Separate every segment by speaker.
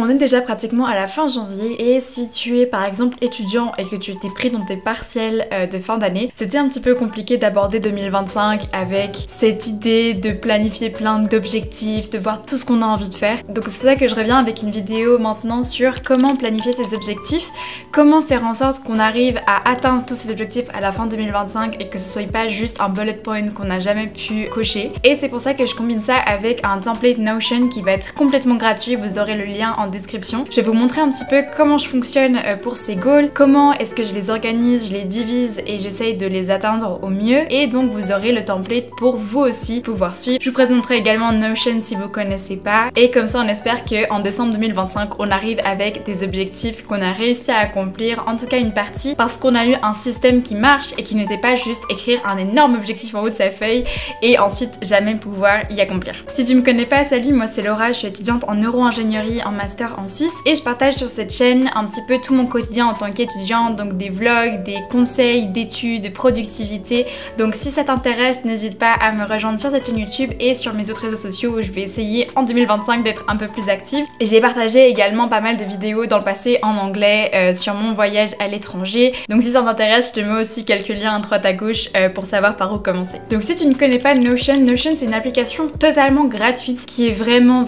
Speaker 1: On est déjà pratiquement à la fin janvier et si tu es par exemple étudiant et que tu étais pris dans tes partiels de fin d'année, c'était un petit peu compliqué d'aborder 2025 avec cette idée de planifier plein d'objectifs, de voir tout ce qu'on a envie de faire. Donc c'est pour ça que je reviens avec une vidéo maintenant sur comment planifier ces objectifs, comment faire en sorte qu'on arrive à atteindre tous ces objectifs à la fin 2025 et que ce soit pas juste un bullet point qu'on n'a jamais pu cocher. Et c'est pour ça que je combine ça avec un template Notion qui va être complètement gratuit, vous aurez le lien en description. Je vais vous montrer un petit peu comment je fonctionne pour ces goals, comment est-ce que je les organise, je les divise et j'essaye de les atteindre au mieux, et donc vous aurez le template pour vous aussi pouvoir suivre. Je vous présenterai également Notion si vous connaissez pas, et comme ça on espère qu'en décembre 2025 on arrive avec des objectifs qu'on a réussi à accomplir, en tout cas une partie, parce qu'on a eu un système qui marche et qui n'était pas juste écrire un énorme objectif en haut de sa feuille et ensuite jamais pouvoir y accomplir. Si tu me connais pas, salut, moi c'est Laura, je suis étudiante en neuro-ingénierie en master en Suisse et je partage sur cette chaîne un petit peu tout mon quotidien en tant qu'étudiante, donc des vlogs, des conseils d'études, de productivité. Donc si ça t'intéresse, n'hésite pas à me rejoindre sur cette chaîne YouTube et sur mes autres réseaux sociaux où je vais essayer en 2025 d'être un peu plus active. Et j'ai partagé également pas mal de vidéos dans le passé en anglais sur mon voyage à l'étranger. Donc si ça t'intéresse, je te mets aussi quelques liens à droite à gauche pour savoir par où commencer. Donc si tu ne connais pas Notion, Notion c'est une application totalement gratuite qui est vraiment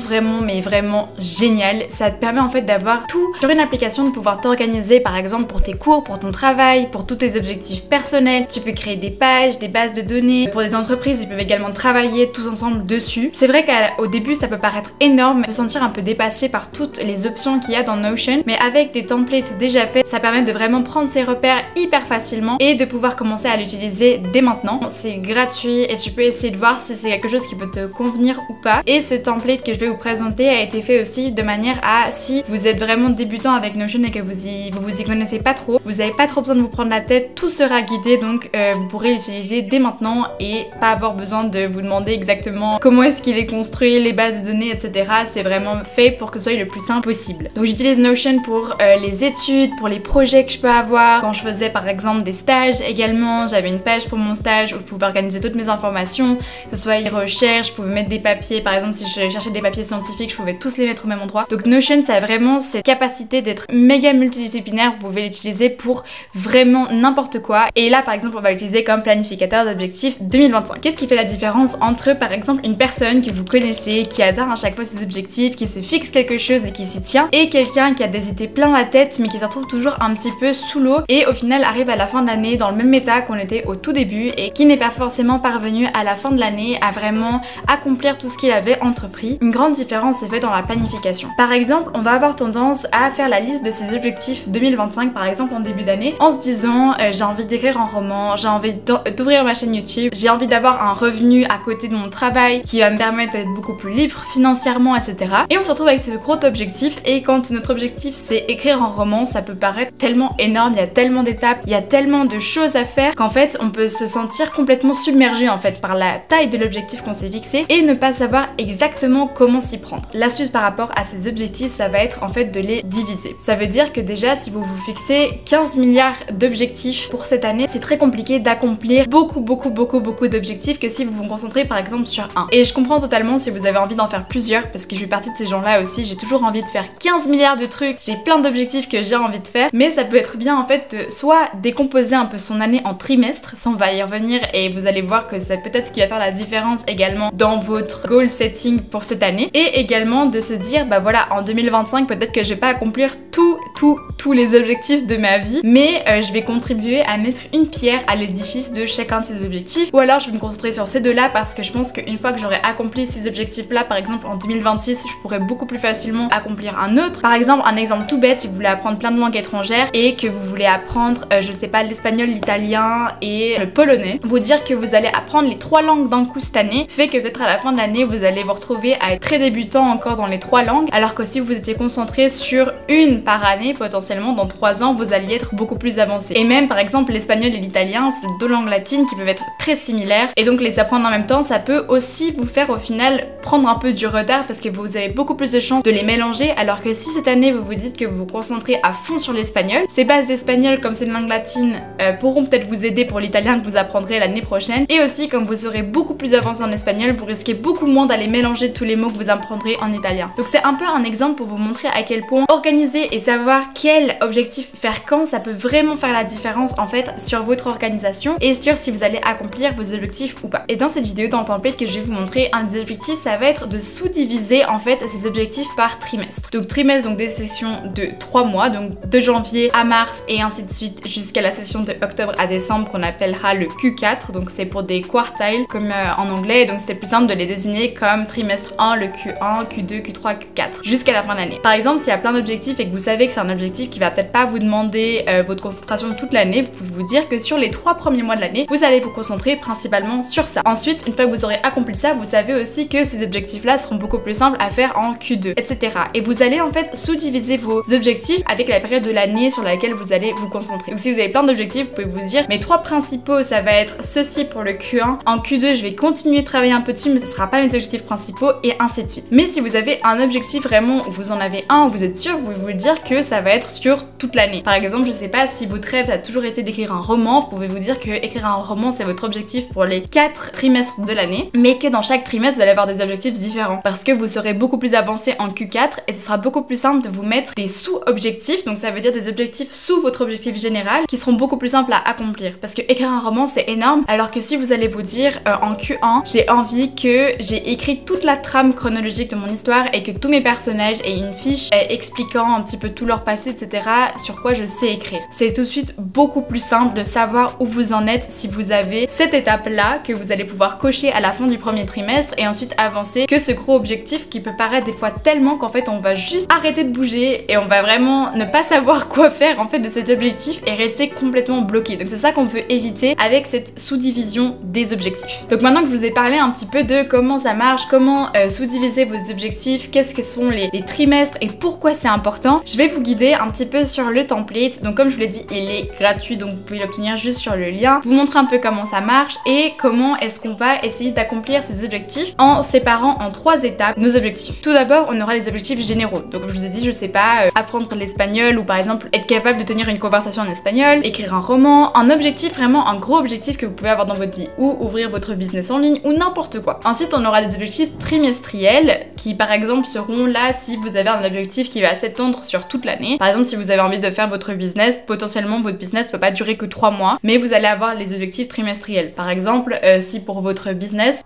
Speaker 1: géniale. Ça te permet en fait d'avoir tout sur une application, de pouvoir t'organiser par exemple pour tes cours, pour ton travail, pour tous tes objectifs personnels. Tu peux créer des pages, des bases de données. Pour des entreprises, ils peuvent également travailler tous ensemble dessus. C'est vrai qu'au début ça peut paraître énorme, on peut se sentir un peu dépassé par toutes les options qu'il y a dans Notion, mais avec des templates déjà faits, ça permet de vraiment prendre ses repères hyper facilement et de pouvoir commencer à l'utiliser dès maintenant. C'est gratuit et tu peux essayer de voir si c'est quelque chose qui peut te convenir ou pas. Et ce template que je vais vous présenter a été fait aussi de manière à, si vous êtes vraiment débutant avec Notion et que vous y connaissez pas trop, vous n'avez pas trop besoin de vous prendre la tête, tout sera guidé, donc vous pourrez l'utiliser dès maintenant et pas avoir besoin de vous demander exactement comment est-ce qu'il est construit, les bases de données, etc. C'est vraiment fait pour que ce soit le plus simple possible. Donc j'utilise Notion pour les études, pour les projets que je peux avoir. Quand je faisais par exemple des stages également, j'avais une page pour mon stage où je pouvais organiser toutes mes informations, que ce soit les recherches, je pouvais mettre des papiers, par exemple si je cherchais des papiers scientifiques, je pouvais tous les mettre au même endroit. Donc Notion ça a vraiment cette capacité d'être méga multidisciplinaire, vous pouvez l'utiliser pour vraiment n'importe quoi. Et là par exemple on va l'utiliser comme planificateur d'objectifs 2025. Qu'est-ce qui fait la différence entre par exemple une personne que vous connaissez, qui atteint à chaque fois ses objectifs, qui se fixe quelque chose et qui s'y tient, et quelqu'un qui a des idées plein la tête mais qui se retrouve toujours un petit peu sous l'eau et au final arrive à la fin de l'année dans le même état qu'on était au tout début et qui n'est pas forcément parvenu à la fin de l'année à vraiment accomplir tout ce qu'il avait entrepris. Une grande différence se fait dans la planification. Par exemple, on va avoir tendance à faire la liste de ses objectifs 2025 par exemple en début d'année en se disant j'ai envie d'écrire un roman, j'ai envie d'ouvrir ma chaîne YouTube, j'ai envie d'avoir un revenu à côté de mon travail qui va me permettre d'être beaucoup plus libre financièrement, etc. Et on se retrouve avec ce gros objectif, et quand notre objectif c'est écrire un roman, ça peut paraître tellement énorme, il y a tellement d'étapes, il y a tellement de choses à faire qu'en fait on peut se sentir complètement submergé en fait par la taille de l'objectif qu'on s'est fixé et ne pas savoir exactement comment s'y prendre. L'astuce par rapport à ces objectifs, ça va être en fait de les diviser. Ça veut dire que déjà si vous vous fixez 15 milliards d'objectifs pour cette année, c'est très compliqué d'accomplir beaucoup d'objectifs que si vous vous concentrez par exemple sur un. Et je comprends totalement si vous avez envie d'en faire plusieurs, parce que je fais partie de ces gens-là aussi, j'ai toujours envie de faire 15 milliards de trucs, j'ai plein d'objectifs que j'ai envie de faire, mais ça peut être bien en fait de soit décomposer un peu son année en trimestres, ça on va y revenir et vous allez voir que c'est peut-être ce qui va faire la différence également dans votre goal setting pour cette année, et également de se dire bah voilà, en 2025 peut-être que je vais pas accomplir tous les objectifs de ma vie, mais je vais contribuer à mettre une pierre à l'édifice de chacun de ces objectifs, ou alors je vais me concentrer sur ces deux-là parce que je pense qu'une fois que j'aurai accompli ces objectifs-là, par exemple en 2026, je pourrais beaucoup plus facilement accomplir un autre. Par exemple, un exemple tout bête, si vous voulez apprendre plein de langues étrangères et que vous voulez apprendre, je sais pas, l'espagnol, l'italien et le polonais, vous dire que vous allez apprendre les 3 langues d'un coup cette année fait que peut-être à la fin de l'année, vous allez vous retrouver à être très débutant encore dans les 3 langues, alors que si vous étiez concentré sur une par année, année, potentiellement dans 3 ans, vous alliez être beaucoup plus avancé. Et même par exemple l'espagnol et l'italien, c'est deux langues latines qui peuvent être très similaires, et donc les apprendre en même temps, ça peut aussi vous faire au final prendre un peu du retard parce que vous avez beaucoup plus de chances de les mélanger, alors que si cette année vous vous dites que vous vous concentrez à fond sur l'espagnol, ces bases d'espagnol comme c'est une langue latine pourront peut-être vous aider pour l'italien que vous apprendrez l'année prochaine, et aussi comme vous serez beaucoup plus avancé en espagnol, vous risquez beaucoup moins d'aller mélanger tous les mots que vous apprendrez en italien. Donc c'est un peu un exemple pour vous montrer à quel point organiser et savoir quel objectif faire quand, ça peut vraiment faire la différence en fait sur votre organisation et sur si vous allez accomplir vos objectifs ou pas. Et dans cette vidéo, dans le template que je vais vous montrer, un des objectifs, ça va être de sous-diviser en fait ces objectifs par trimestre. Donc trimestre, donc des sessions de 3 mois, donc de janvier à mars et ainsi de suite jusqu'à la session de octobre à décembre qu'on appellera le Q4, donc c'est pour des quartiles comme en anglais, donc c'était plus simple de les désigner comme trimestre 1, le Q1, Q2, Q3, Q4 jusqu'à la fin de l'année. Par exemple, s'il y a plein d'objectifs et que vous savez que c'est un objectif qui va peut-être pas vous demander votre concentration toute l'année, vous pouvez vous dire que sur les 3 premiers mois de l'année, vous allez vous concentrer principalement sur ça. Ensuite, une fois que vous aurez accompli ça, vous savez aussi que ces objectifs-là seront beaucoup plus simples à faire en Q2, etc. Et vous allez en fait sous-diviser vos objectifs avec la période de l'année sur laquelle vous allez vous concentrer. Donc si vous avez plein d'objectifs, vous pouvez vous dire mes 3 principaux, ça va être ceci pour le Q1. En Q2, je vais continuer de travailler un peu dessus, mais ce sera pas mes objectifs principaux et ainsi de suite. Mais si vous avez un objectif vraiment où vous en avez un, où vous êtes sûr, vous pouvez vous dire que ça va être sur toute l'année. Par exemple, je sais pas si votre rêve a toujours été d'écrire un roman, vous pouvez vous dire que écrire un roman c'est votre objectif pour les 4 trimestres de l'année, mais que dans chaque trimestre vous allez avoir des objectifs différents parce que vous serez beaucoup plus avancé en Q4 et ce sera beaucoup plus simple de vous mettre des sous-objectifs, donc ça veut dire des objectifs sous votre objectif général qui seront beaucoup plus simples à accomplir parce que écrire un roman c'est énorme, alors que si vous allez vous dire en Q1 j'ai envie que j'ai écrit toute la trame chronologique de mon histoire et que tous mes personnages aient une fiche expliquant un petit peu tout leur passé, etc., sur quoi je sais écrire. C'est tout de suite beaucoup plus simple de savoir où vous en êtes si vous avez cette étape-là que vous allez pouvoir cocher à la fin du premier trimestre et ensuite avancer que ce gros objectif qui peut paraître des fois tellement qu'en fait on va juste arrêter de bouger et on va vraiment ne pas savoir quoi faire en fait de cet objectif et rester complètement bloqué. Donc c'est ça qu'on veut éviter avec cette sous-division des objectifs. Donc maintenant que je vous ai parlé un petit peu de comment ça marche, comment sous-diviser vos objectifs, qu'est-ce que sont les trimestres et pourquoi c'est important, je vais vous guider un petit peu sur le template. Donc comme je vous l'ai dit, il est gratuit, donc vous pouvez l'obtenir juste sur le lien, vous montrer un peu comment ça marche et comment est-ce qu'on va essayer d'accomplir ces objectifs en séparant en 3 étapes nos objectifs. Tout d'abord, on aura les objectifs généraux. Donc comme je vous ai dit, je sais pas, apprendre l'espagnol ou par exemple être capable de tenir une conversation en espagnol, écrire un roman, un objectif vraiment, un gros objectif que vous pouvez avoir dans votre vie ou ouvrir votre business en ligne ou n'importe quoi. Ensuite, on aura des objectifs trimestriels qui par exemple seront là si vous avez un objectif qui va s'étendre sur toute l'année. Par exemple, si vous avez envie de faire votre business, potentiellement votre business ne va pas durer que 3 mois, mais vous allez avoir les objectifs trimestriels. Par exemple, si pour votre business,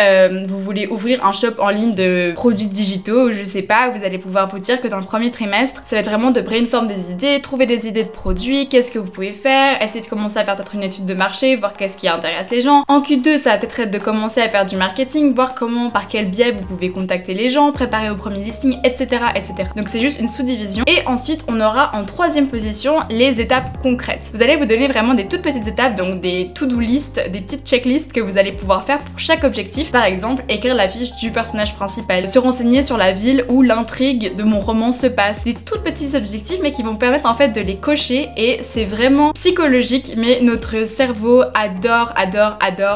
Speaker 1: vous voulez ouvrir un shop en ligne de produits digitaux, je sais pas, vous allez pouvoir vous dire que dans le premier trimestre, ça va être vraiment de brainstorm des idées, trouver des idées de produits, qu'est-ce que vous pouvez faire, essayer de commencer à faire peut-être une étude de marché, voir qu'est-ce qui intéresse les gens. En Q2, ça va peut-être être de commencer à faire du marketing, voir comment, par quel biais vous pouvez contacter les gens, préparer au premier listing, etc., etc. Donc c'est juste une sous-division. Et ensuite, on aura en 3e position les étapes concrètes. Vous allez vous donner vraiment des toutes petites étapes, donc des to-do list, des petites checklists que vous allez pouvoir faire pour chaque objectif. Par exemple, écrire la fiche du personnage principal, se renseigner sur la ville où l'intrigue de mon roman se passe. Des tout petits objectifs mais qui vont permettre en fait de les cocher et c'est vraiment psychologique, mais notre cerveau adore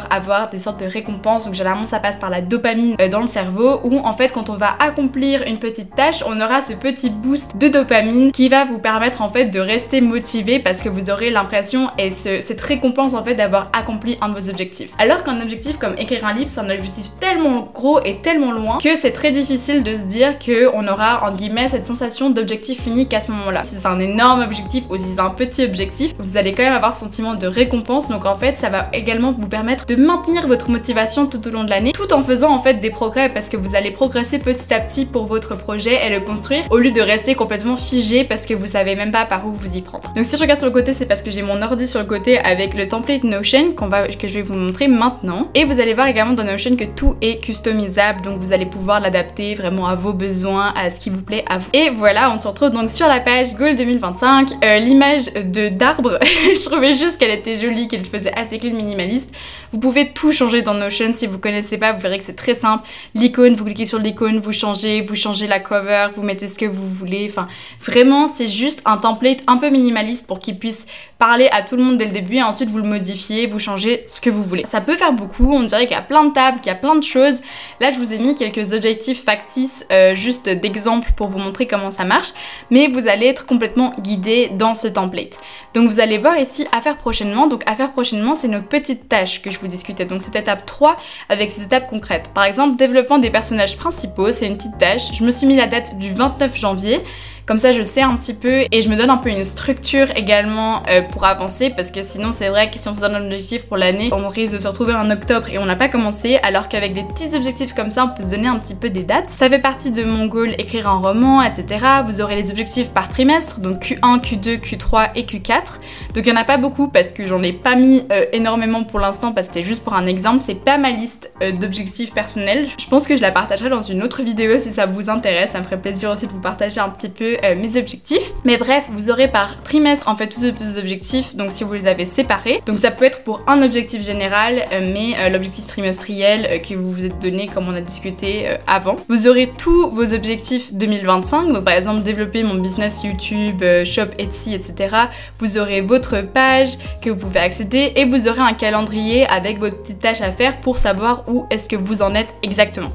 Speaker 1: avoir des sortes de récompenses. Donc généralement ça passe par la dopamine dans le cerveau où en fait quand on va accomplir une petite tâche, on aura ce petit boost de dopamine qui va vous permettre en fait de rester motivé parce que vous aurez l'impression et cette récompense en fait d'avoir accompli un de vos objectifs. Alors qu'un objectif comme écrire un livre, c'est un objectif tellement gros et tellement loin que c'est très difficile de se dire qu'on aura en guillemets cette sensation d'objectif fini qu'à ce moment-là. Si c'est un énorme objectif ou si c'est un petit objectif, vous allez quand même avoir ce sentiment de récompense. Donc en fait ça va également vous permettre de maintenir votre motivation tout au long de l'année tout en faisant en fait des progrès parce que vous allez progresser petit à petit pour votre projet et le construire au lieu de rester complètement figé parce que vous savez même pas par où vous y prendre. Donc si je regarde sur le côté, c'est parce que j'ai mon ordi sur le côté avec le template Notion que je vais vous montrer maintenant. Et vous allez voir également dans Notion que tout est customisable, donc vous allez pouvoir l'adapter vraiment à vos besoins, à ce qui vous plaît à vous. Et voilà, on se retrouve donc sur la page Goal 2025, l'image d'arbre, je trouvais juste qu'elle était jolie, qu'elle faisait assez clean, minimaliste. Vous pouvez tout changer dans Notion, si vous connaissez pas, vous verrez que c'est très simple. L'icône, vous cliquez sur l'icône, vous changez la cover, vous mettez ce que vous voulez, enfin vraiment c'est juste un template un peu minimaliste pour qu'il puisse parler à tout le monde dès le début et ensuite vous le modifiez, vous changez ce que vous voulez. Ça peut faire beaucoup, on dirait qu'il y a plein de tables, qu'il y a plein de choses. Là je vous ai mis quelques objectifs factices juste d'exemple pour vous montrer comment ça marche, mais vous allez être complètement guidé dans ce template. Donc vous allez voir ici à faire prochainement. Donc à faire prochainement, c'est nos petites tâches que je vous discutais. Donc cette étape 3 avec ces étapes concrètes. Par exemple, développement des personnages principaux, c'est une petite tâche. Je me suis mis la date du 29 janvier. Comme ça je sais un petit peu et je me donne un peu une structure également pour avancer, parce que sinon c'est vrai que si on se donne un objectif pour l'année, on risque de se retrouver en octobre et on n'a pas commencé, alors qu'avec des petits objectifs comme ça on peut se donner un petit peu des dates. Ça fait partie de mon goal écrire un roman, etc. Vous aurez les objectifs par trimestre, donc Q1, Q2, Q3 et Q4. Donc il n'y en a pas beaucoup parce que j'en ai pas mis énormément pour l'instant, parce que c'était juste pour un exemple. C'est pas ma liste d'objectifs personnels. Je pense que je la partagerai dans une autre vidéo si ça vous intéresse. Ça me ferait plaisir aussi de vous partager un petit peu mes objectifs. Mais bref, vous aurez par trimestre en fait tous ces objectifs, donc si vous les avez séparés. Donc ça peut être pour un objectif général, mais l'objectif trimestriel que vous vous êtes donné comme on a discuté avant. Vous aurez tous vos objectifs 2025, donc par exemple développer mon business YouTube, shop Etsy, etc. Vous aurez votre page que vous pouvez accéder et vous aurez un calendrier avec vos petites tâches à faire pour savoir où est-ce que vous en êtes exactement.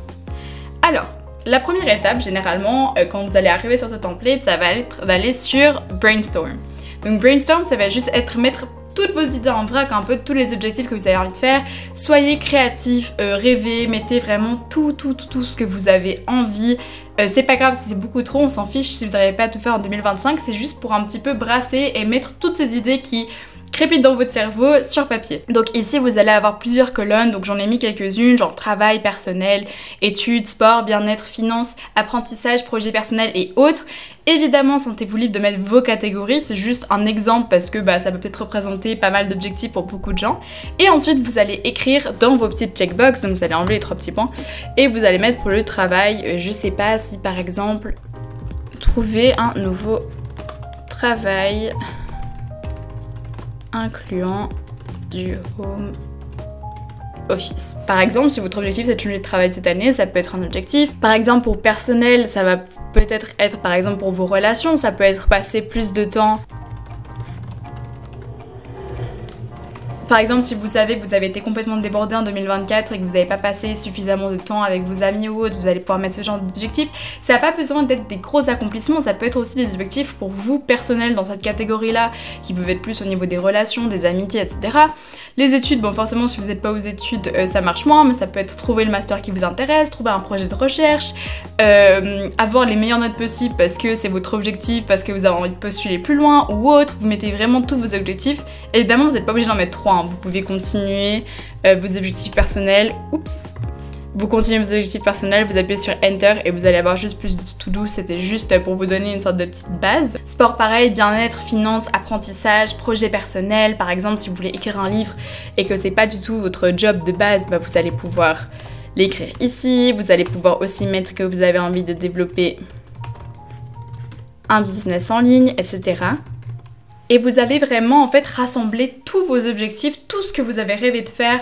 Speaker 1: Alors, la première étape, généralement, quand vous allez arriver sur ce template, ça va être d'aller sur Brainstorm. Donc Brainstorm, ça va juste être mettre toutes vos idées en vrac, un peu tous les objectifs que vous avez envie de faire. Soyez créatifs, rêvez, mettez vraiment tout ce que vous avez envie. C'est pas grave si c'est beaucoup trop, on s'en fiche si vous n'arrivez pas à tout faire en 2025, c'est juste pour un petit peu brasser et mettre toutes ces idées qui crépitent dans votre cerveau sur papier. Donc ici vous allez avoir plusieurs colonnes, donc j'en ai mis quelques-unes, genre travail personnel, études, sport, bien-être, finances, apprentissage, projet personnel et autres. Évidemment, sentez-vous libre de mettre vos catégories, c'est juste un exemple parce que ça peut peut-être représenter pas mal d'objectifs pour beaucoup de gens. Et ensuite vous allez écrire dans vos petites checkbox, donc vous allez enlever les 3 petits points, et vous allez mettre pour le travail, je sais pas si par exemple, trouver un nouveau travail incluant du home office. Par exemple, si votre objectif c'est de changer de travail cette année, ça peut être un objectif. Par exemple, pour personnel, ça va peut-être être par exemple pour vos relations, ça peut être passer plus de temps. Par exemple, si vous savez que vous avez été complètement débordé en 2024 et que vous n'avez pas passé suffisamment de temps avec vos amis ou autres, vous allez pouvoir mettre ce genre d'objectifs. Ça n'a pas besoin d'être des gros accomplissements, ça peut être aussi des objectifs pour vous personnels dans cette catégorie-là, qui peuvent être plus au niveau des relations, des amitiés, etc. Les études, bon forcément si vous n'êtes pas aux études, ça marche moins, mais ça peut être trouver le master qui vous intéresse, trouver un projet de recherche, avoir les meilleures notes possibles parce que c'est votre objectif, parce que vous avez envie de postuler plus loin ou autre. Vous mettez vraiment tous vos objectifs. Évidemment, vous n'êtes pas obligé d'en mettre 3. Vous pouvez continuer vos objectifs personnels. Oups. Vous continuez vos objectifs personnels, vous appuyez sur Enter et vous allez avoir juste plus de to-do. C'était juste pour vous donner une sorte de petite base. Sport pareil, bien-être, finance, apprentissage, projet personnel. Par exemple, si vous voulez écrire un livre et que c'est pas du tout votre job de base, vous allez pouvoir l'écrire ici. Vous allez pouvoir aussi mettre que vous avez envie de développer un business en ligne, etc. Et vous allez vraiment en fait rassembler tous vos objectifs, tout ce que vous avez rêvé de faire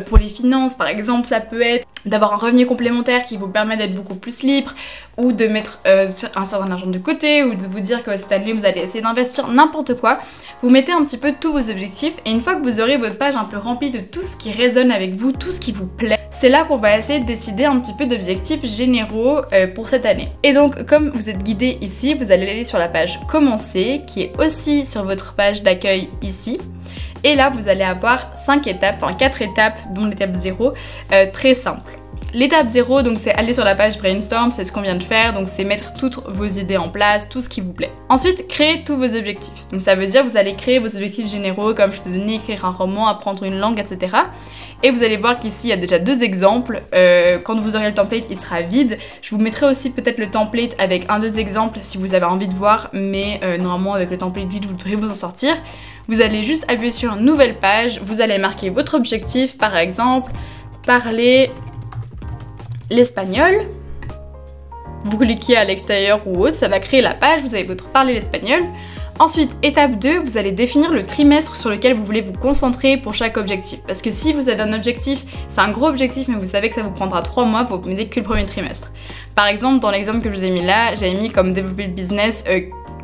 Speaker 1: pour les finances. Par exemple, ça peut être d'avoir un revenu complémentaire qui vous permet d'être beaucoup plus libre, ou de mettre un certain argent de côté, ou de vous dire que cette année vous allez essayer d'investir, n'importe quoi. Vous mettez un petit peu tous vos objectifs et une fois que vous aurez votre page un peu remplie de tout ce qui résonne avec vous, tout ce qui vous plaît, c'est là qu'on va essayer de décider un petit peu d'objectifs généraux pour cette année. Et donc comme vous êtes guidé ici, vous allez aller sur la page commencer qui est aussi sur votre page d'accueil ici. Et là vous allez avoir 5 étapes, enfin 4 étapes dont l'étape 0 très simple. L'étape 0, donc c'est aller sur la page Brainstorm, c'est ce qu'on vient de faire, donc c'est mettre toutes vos idées en place, tout ce qui vous plaît. Ensuite, créer tous vos objectifs. Donc ça veut dire vous allez créer vos objectifs généraux, comme je t'ai donné, écrire un roman, apprendre une langue, etc. Et vous allez voir qu'ici, il y a déjà 2 exemples. Quand vous aurez le template, il sera vide. Je vous mettrai aussi peut-être le template avec 1-2 exemples si vous avez envie de voir, mais normalement, avec le template vide, vous devrez vous en sortir. Vous allez juste appuyer sur une nouvelle page, vous allez marquer votre objectif, par exemple, parler l'espagnol. Vous cliquez à l'extérieur ou autre, ça va créer la page, vous avez votre parler l'espagnol. Ensuite, étape 2, vous allez définir le trimestre sur lequel vous voulez vous concentrer pour chaque objectif. Parce que si vous avez un objectif, c'est un gros objectif, mais vous savez que ça vous prendra 3 mois, vous mettez que le premier trimestre. Par exemple, dans l'exemple que je vous ai mis là, j'avais mis comme développer le business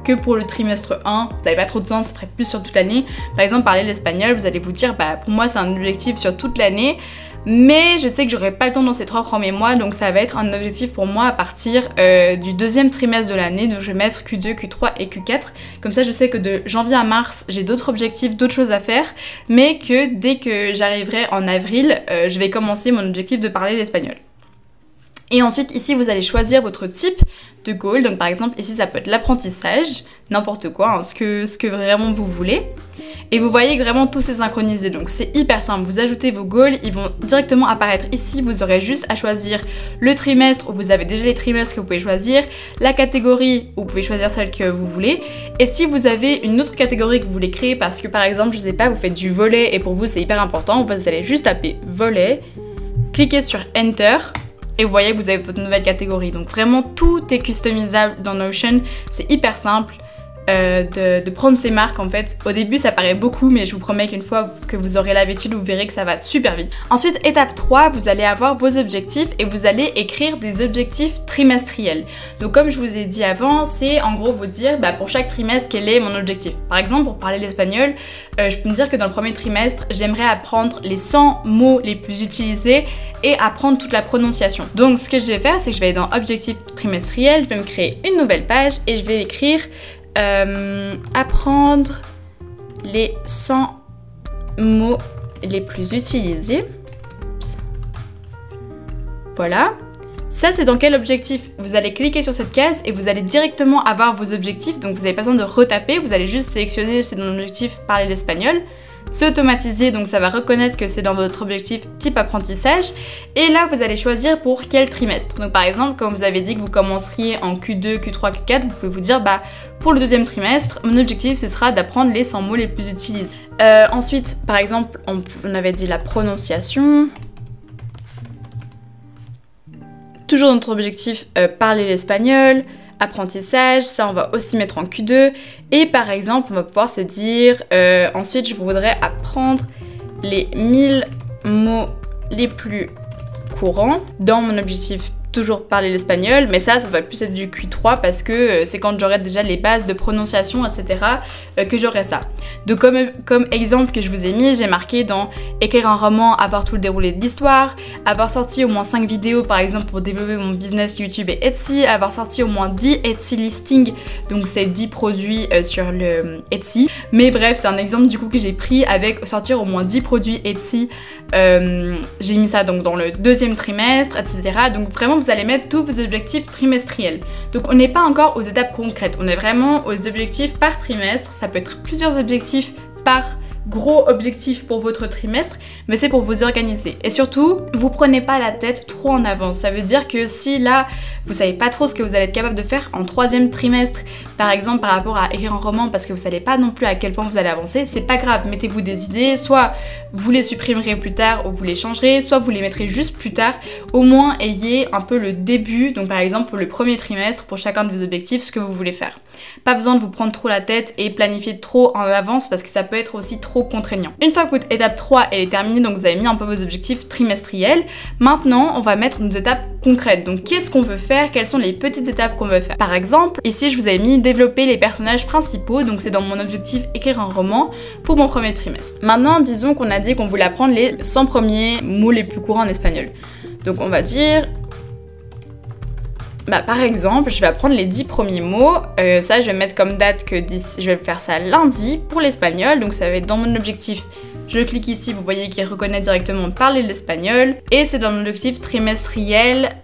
Speaker 1: que pour le trimestre 1, ça n'avait pas trop de sens, ça ferait plus sur toute l'année. Par exemple, parler l'espagnol, vous allez vous dire, bah pour moi c'est un objectif sur toute l'année, mais je sais que j'aurai pas le temps dans ces 3 premiers mois, donc ça va être un objectif pour moi à partir du 2e trimestre de l'année, donc je vais mettre Q2, Q3 et Q4. Comme ça je sais que de janvier à mars, j'ai d'autres objectifs, d'autres choses à faire, mais que dès que j'arriverai en avril, je vais commencer mon objectif de parler l'espagnol. Et ensuite ici vous allez choisir votre type de goal, donc par exemple ici ça peut être l'apprentissage, n'importe quoi, hein, ce que vraiment vous voulez. Et vous voyez que vraiment tout s'est synchronisé, donc c'est hyper simple, vous ajoutez vos goals, ils vont directement apparaître ici, vous aurez juste à choisir le trimestre où vous avez déjà les trimestres que vous pouvez choisir, la catégorie où vous pouvez choisir celle que vous voulez, et si vous avez une autre catégorie que vous voulez créer parce que par exemple, je sais pas, vous faites du volley et pour vous c'est hyper important, vous allez juste taper volley, cliquez sur Enter, et vous voyez que vous avez votre nouvelle catégorie. Donc vraiment tout est customisable dans Notion, c'est hyper simple de prendre ces marques en fait. Au début ça paraît beaucoup, mais je vous promets qu'une fois que vous aurez l'habitude, vous verrez que ça va super vite. Ensuite, étape 3, vous allez avoir vos objectifs et vous allez écrire des objectifs trimestriels. Donc comme je vous ai dit avant, c'est en gros vous dire bah, pour chaque trimestre quel est mon objectif. Par exemple, pour parler l'espagnol, je peux me dire que dans le premier trimestre, j'aimerais apprendre les 100 mots les plus utilisés et apprendre toute la prononciation. Donc ce que je vais faire, c'est que je vais aller dans objectif trimestriel, je vais me créer une nouvelle page et je vais écrire apprendre les 100 mots les plus utilisés. Oups. Voilà. Ça, c'est dans quel objectif? Vous allez cliquer sur cette case et vous allez directement avoir vos objectifs. Donc vous n'avez pas besoin de retaper, vous allez juste sélectionner c'est dans l'objectif parler l'espagnol. C'est automatisé, donc ça va reconnaître que c'est dans votre objectif type apprentissage. Et là, vous allez choisir pour quel trimestre. Donc par exemple, comme vous avez dit que vous commenceriez en Q2, Q3, Q4, vous pouvez vous dire, bah pour le 2e trimestre, mon objectif ce sera d'apprendre les 100 mots les plus utilisés. Ensuite, par exemple, on avait dit la prononciation. Toujours dans notre objectif, parler l'espagnol. Apprentissage, ça on va aussi mettre en Q2 et par exemple on va pouvoir se dire ensuite je voudrais apprendre les 1000 mots les plus courants dans mon objectif toujours parler l'espagnol, mais ça va plus être du Q3 parce que c'est quand j'aurai déjà les bases de prononciation etc que j'aurai ça. Donc comme exemple que je vous ai mis, j'ai marqué dans écrire un roman, avoir tout le déroulé de l'histoire, avoir sorti au moins 5 vidéos par exemple pour développer mon business YouTube et Etsy, avoir sorti au moins 10 Etsy listings, donc c'est 10 produits sur le Etsy, mais bref c'est un exemple du coup que j'ai pris avec sortir au moins 10 produits Etsy, j'ai mis ça donc dans le 2e trimestre etc. Donc vraiment vous allez mettre tous vos objectifs trimestriels. Donc on n'est pas encore aux étapes concrètes, on est vraiment aux objectifs par trimestre, ça peut être plusieurs objectifs par gros objectif pour votre trimestre, mais c'est pour vous organiser. Et surtout, vous prenez pas la tête trop en avance. Ça veut dire que si là, vous savez pas trop ce que vous allez être capable de faire en 3e trimestre, par exemple par rapport à écrire un roman parce que vous savez pas non plus à quel point vous allez avancer, c'est pas grave, mettez-vous des idées, soit vous les supprimerez plus tard ou vous les changerez, soit vous les mettrez juste plus tard, au moins ayez un peu le début, donc par exemple pour le 1er trimestre, pour chacun de vos objectifs, ce que vous voulez faire. Pas besoin de vous prendre trop la tête et planifier trop en avance parce que ça peut être aussi trop contraignant. Une fois que votre étape 3 elle est terminée, donc vous avez mis un peu vos objectifs trimestriels, maintenant on va mettre nos étapes concrètes. Donc qu'est-ce qu'on veut faire? Quelles sont les petites étapes qu'on veut faire? Par exemple, ici je vous avais mis développer les personnages principaux, donc c'est dans mon objectif écrire un roman pour mon 1er trimestre. Maintenant disons qu'on a dit qu'on voulait apprendre les 100 premiers mots les plus courants en espagnol. Donc on va dire bah, par exemple, je vais apprendre les 10 premiers mots, ça je vais mettre comme date que je vais faire ça lundi pour l'espagnol, donc ça va être dans mon objectif. Je clique ici, vous voyez qu'il reconnaît directement parler l'espagnol, et c'est dans mon objectif trimestriel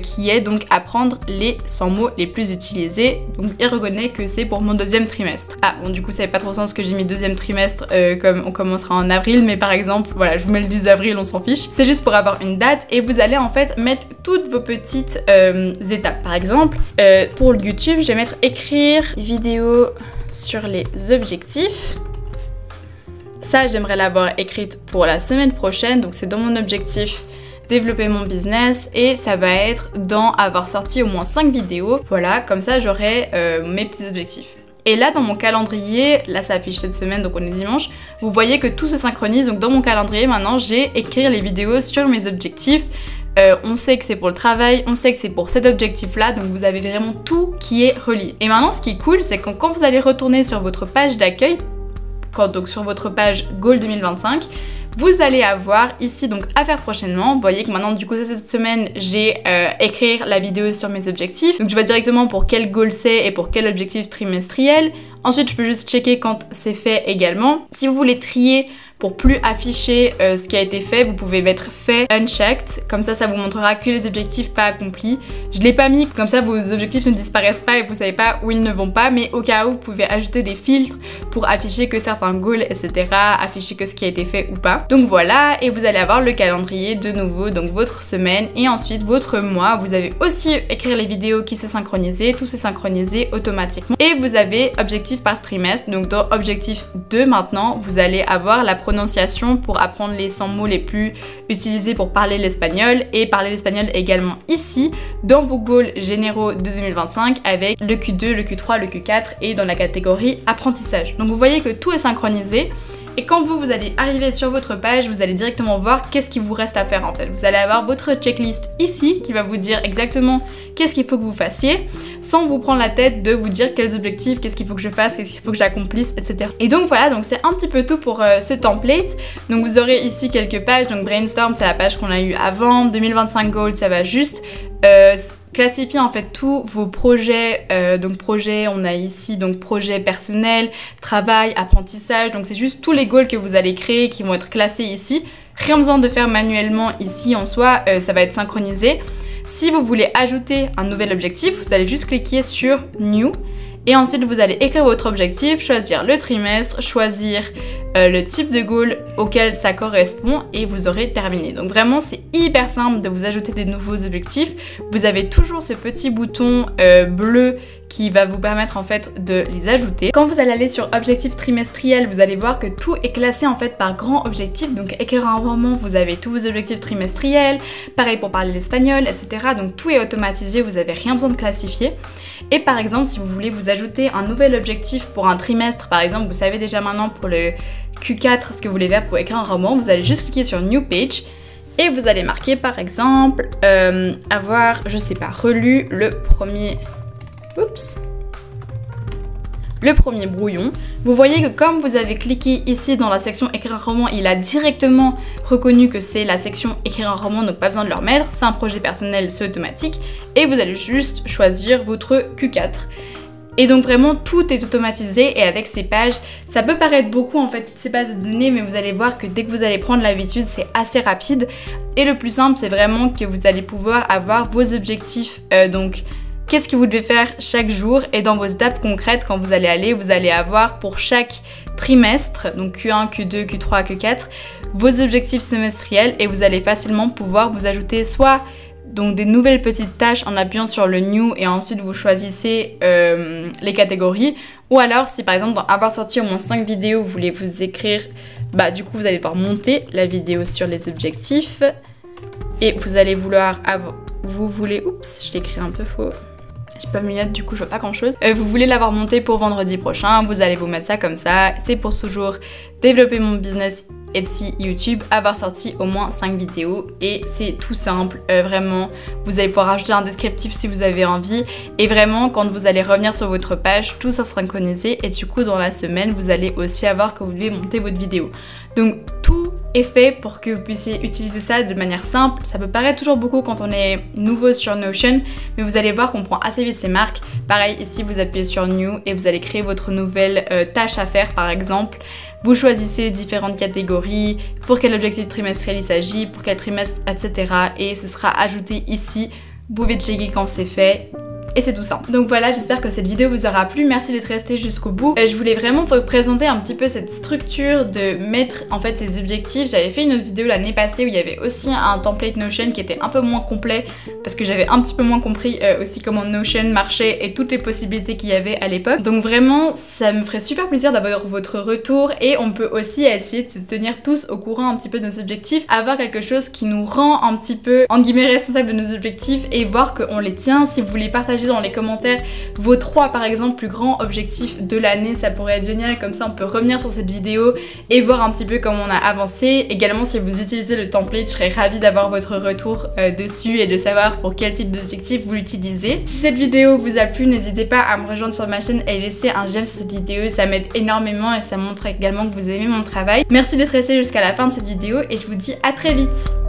Speaker 1: qui est donc apprendre les 100 mots les plus utilisés, donc il reconnaît que c'est pour mon 2e trimestre. Ah bon, du coup ça n'avait pas trop sens que j'ai mis 2e trimestre comme on commencera en avril, mais par exemple, voilà, je vous mets le 10 avril, on s'en fiche. C'est juste pour avoir une date et vous allez en fait mettre toutes vos petites étapes. Par exemple, pour le YouTube, je vais mettre écrire vidéo sur les objectifs. Ça, j'aimerais l'avoir écrite pour la semaine prochaine, donc c'est dans mon objectif développer mon business et ça va être dans avoir sorti au moins 5 vidéos. Voilà, comme ça j'aurai mes petits objectifs. Et là dans mon calendrier, là ça affiche cette semaine donc on est dimanche, vous voyez que tout se synchronise, donc dans mon calendrier maintenant j'ai écrire les vidéos sur mes objectifs. on sait que c'est pour le travail, on sait que c'est pour cet objectif-là, donc vous avez vraiment tout qui est relié. Et maintenant, ce qui est cool, c'est que quand vous allez retourner sur votre page d'accueil, donc sur votre page Goal 2025, vous allez avoir ici donc à faire prochainement. Vous voyez que maintenant du coup cette semaine j'ai écrire la vidéo sur mes objectifs. Donc je vois directement pour quel goal c'est et pour quel objectif trimestriel. Ensuite je peux juste checker quand c'est fait également. Si vous voulez trier pour plus afficher ce qui a été fait, vous pouvez mettre fait unchecked, comme ça vous montrera que les objectifs pas accomplis. Je l'ai pas mis, comme ça vos objectifs ne disparaissent pas et vous savez pas où ils ne vont pas, mais au cas où vous pouvez ajouter des filtres pour afficher que certains goals, etc., afficher que ce qui a été fait ou pas. Donc voilà, et vous allez avoir le calendrier de nouveau, donc votre semaine et ensuite votre mois. Vous avez aussi écrire les vidéos qui s'est synchronisé, tout s'est synchronisé automatiquement. Et vous avez objectif par trimestre, donc dans objectif 2 maintenant, vous allez avoir la prononciation pour apprendre les 100 mots les plus utilisés pour parler l'espagnol et parler l'espagnol également ici dans vos goals généraux de 2025 avec le Q2, le Q3, le Q4 et dans la catégorie apprentissage. Donc vous voyez que tout est synchronisé. Et quand vous allez arriver sur votre page, vous allez directement voir qu'est-ce qu'il vous reste à faire en fait. Vous allez avoir votre checklist ici qui va vous dire exactement qu'est-ce qu'il faut que vous fassiez sans vous prendre la tête de vous dire quels objectifs, qu'est-ce qu'il faut que je fasse, qu'est-ce qu'il faut que j'accomplisse, etc. Et donc voilà, donc c'est un petit peu tout pour ce template. Donc vous aurez ici quelques pages, donc Brainstorm c'est la page qu'on a eue avant, 2025 Goals ça va juste classifier en fait tous vos projets, donc projet, on a ici donc projet personnel, travail, apprentissage, donc c'est juste tous les goals que vous allez créer qui vont être classés ici. Rien besoin de faire manuellement ici en soi, ça va être synchronisé. Si vous voulez ajouter un nouvel objectif, vous allez juste cliquer sur New et ensuite vous allez écrire votre objectif, choisir le trimestre, choisir le type de goal auquel ça correspond et vous aurez terminé. Donc vraiment c'est hyper simple de vous ajouter des nouveaux objectifs. Vous avez toujours ce petit bouton bleu qui va vous permettre en fait de les ajouter. Quand vous allez aller sur objectif trimestriel, vous allez voir que tout est classé en fait par grand objectif. Donc écrire un roman, vous avez tous vos objectifs trimestriels, pareil pour parler l'espagnol, etc. Donc tout est automatisé, vous n'avez rien besoin de classifier. Et par exemple, si vous voulez vous ajouter un nouvel objectif pour un trimestre, par exemple, vous savez déjà maintenant pour le Q4 ce que vous voulez faire pour écrire un roman, vous allez juste cliquer sur New Page et vous allez marquer par exemple avoir, je sais pas, relu le premier brouillon. Vous voyez que comme vous avez cliqué ici dans la section écrire un roman, il a directement reconnu que c'est la section écrire un roman, donc pas besoin de le remettre, c'est un projet personnel, c'est automatique, et vous allez juste choisir votre Q4. Et donc vraiment tout est automatisé et avec ces pages, ça peut paraître beaucoup en fait ces bases de données, mais vous allez voir que dès que vous allez prendre l'habitude, c'est assez rapide. Et le plus simple, c'est vraiment que vous allez pouvoir avoir vos objectifs, donc qu'est-ce que vous devez faire chaque jour et dans vos étapes concrètes quand vous allez avoir pour chaque trimestre, donc Q1, Q2, Q3, Q4, vos objectifs semestriels et vous allez facilement pouvoir vous ajouter soit donc des nouvelles petites tâches en appuyant sur le New et ensuite vous choisissez les catégories, ou alors si par exemple dans avoir sorti au moins 5 vidéos vous voulez vous écrire, bah du coup vous allez devoir monter la vidéo sur les objectifs et vous allez vouloir oups, je l'ai écrit un peu faux. J'ai pas mes notes, du coup je vois pas grand chose. Vous voulez l'avoir monté pour vendredi prochain, vous allez vous mettre ça comme ça. C'est pour toujours développer mon business Etsy, YouTube, avoir sorti au moins 5 vidéos et c'est tout simple, vraiment. Vous allez pouvoir ajouter un descriptif si vous avez envie et vraiment quand vous allez revenir sur votre page, tout ça sera synchronisé et du coup dans la semaine, vous allez aussi avoir que vous devez monter votre vidéo. Donc tout est fait pour que vous puissiez utiliser ça de manière simple. Ça peut paraître toujours beaucoup quand on est nouveau sur Notion, mais vous allez voir qu'on prend assez vite ces marques. Pareil, ici vous appuyez sur New et vous allez créer votre nouvelle tâche à faire par exemple. Vous choisissez les différentes catégories, pour quel objectif trimestriel il s'agit, pour quel trimestre, etc. Et ce sera ajouté ici. Vous pouvez checker quand c'est fait. Et c'est tout ça. Donc voilà, j'espère que cette vidéo vous aura plu. Merci d'être resté jusqu'au bout. Je voulais vraiment vous présenter un petit peu cette structure de mettre en fait ces objectifs. J'avais fait une autre vidéo l'année passée où il y avait aussi un template Notion qui était un peu moins complet parce que j'avais un petit peu moins compris aussi comment Notion marchait et toutes les possibilités qu'il y avait à l'époque. Donc vraiment, ça me ferait super plaisir d'avoir votre retour et on peut aussi essayer de se tenir tous au courant un petit peu de nos objectifs, avoir quelque chose qui nous rend un petit peu, en guillemets, responsable de nos objectifs et voir qu'on les tient. Si vous voulez partager partager dans les commentaires vos 3 par exemple plus grands objectifs de l'année, ça pourrait être génial, comme ça on peut revenir sur cette vidéo et voir un petit peu comment on a avancé. Également si vous utilisez le template, je serais ravie d'avoir votre retour dessus et de savoir pour quel type d'objectif vous l'utilisez. Si cette vidéo vous a plu, n'hésitez pas à me rejoindre sur ma chaîne et laisser un j'aime sur cette vidéo, ça m'aide énormément et ça montre également que vous aimez mon travail. Merci d'être resté jusqu'à la fin de cette vidéo et je vous dis à très vite.